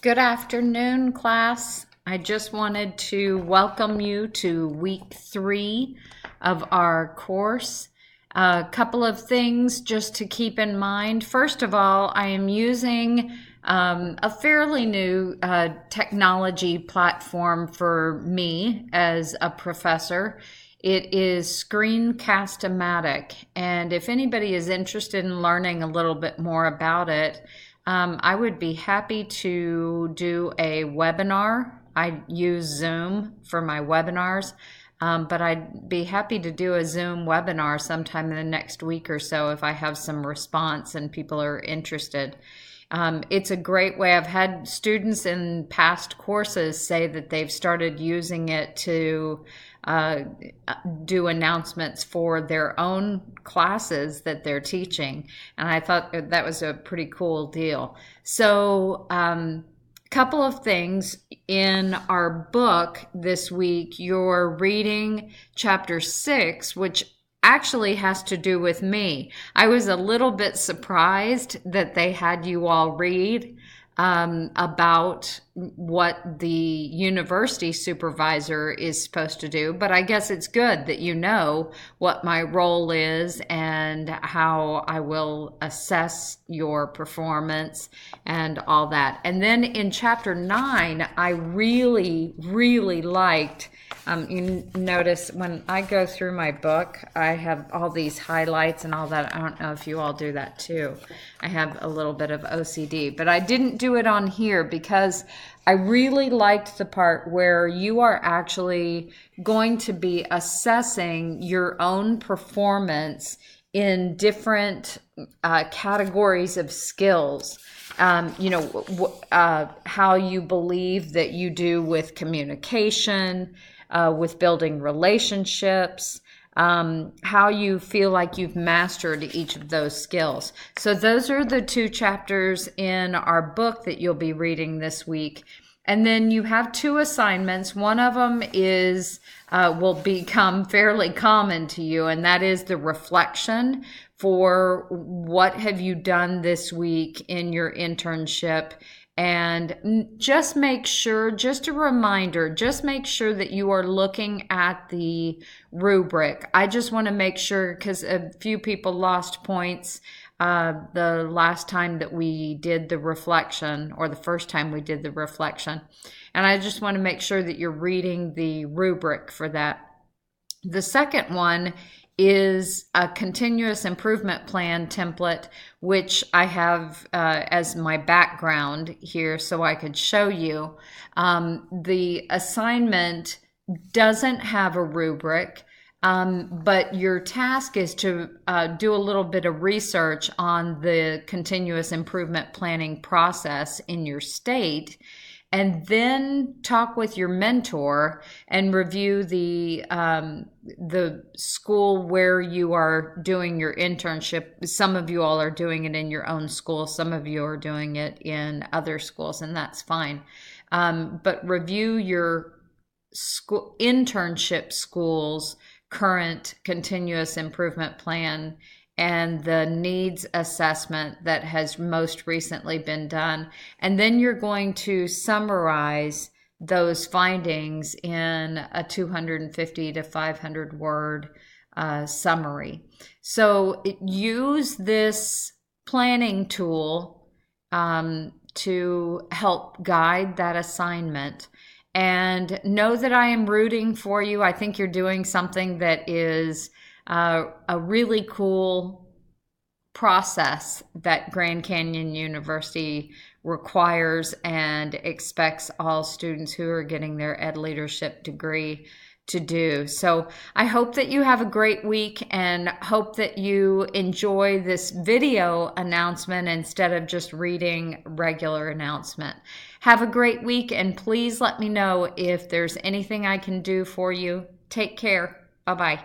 Good afternoon, class. I just wanted to welcome you to week 3 of our course. A couple of things just to keep in mind. First of all, I am using a fairly new technology platform for me as a professor. It is Screencast-O-Matic, and if anybody is interested in learning a little bit more about it, I would be happy to do a webinar. I use Zoom for my webinars, but I'd be happy to do a Zoom webinar sometime in the next week or so if I have some response and people are interested. It's a great way. I've had students in past courses say that they've started using it to do announcements for their own classes that they're teaching. And I thought that was a pretty cool deal. So, couple of things in our book this week. You're reading chapter 6, which actually has to do with me. I was a little bit surprised that they had you all read about what the university supervisor is supposed to do, but I guess it's good that you know what my role is and how I will assess your performance and all that. And then in chapter 9, I really liked you notice when I go through my book, I have all these highlights and all that. I don't know if you all do that too. I have a little bit of OCD, but I didn't do it on here because I really liked the part where you are actually going to be assessing your own performance in different categories of skills. How you believe that you do with communication, with building relationships, how you feel like you've mastered each of those skills. So those are the 2 chapters in our book that you'll be reading this week. And then you have 2 assignments. One of them is will become fairly common to you, and that is the reflection for what have you done this week in your internship. And just make sure, just a reminder, just make sure that you are looking at the rubric. I just want to make sure because a few people lost points the last time that we did the reflection, or the first time we did the reflection. And I just want to make sure that you're reading the rubric for that. The second one is a continuous improvement plan template, which I have as my background here so I could show you. The assignment doesn't have a rubric, but your task is to do a little bit of research on the continuous improvement planning process in your state, and then talk with your mentor and review the school where you are doing your internship. Some of you all are doing it in your own school. Some of you are doing it in other schools, and that's fine. But review your school internship school's current continuous improvement plan and the needs assessment that has most recently been done. And then you're going to summarize those findings in a 250 to 500 word summary. So use this planning tool to help guide that assignment. And know that I am rooting for you. I think you're doing something that is a really cool process that Grand Canyon University requires and expects all students who are getting their Ed Leadership degree to do. So I hope that you have a great week and hope that you enjoy this video announcement instead of just reading regular announcement. Have a great week, and please let me know if there's anything I can do for you. Take care. Bye-bye.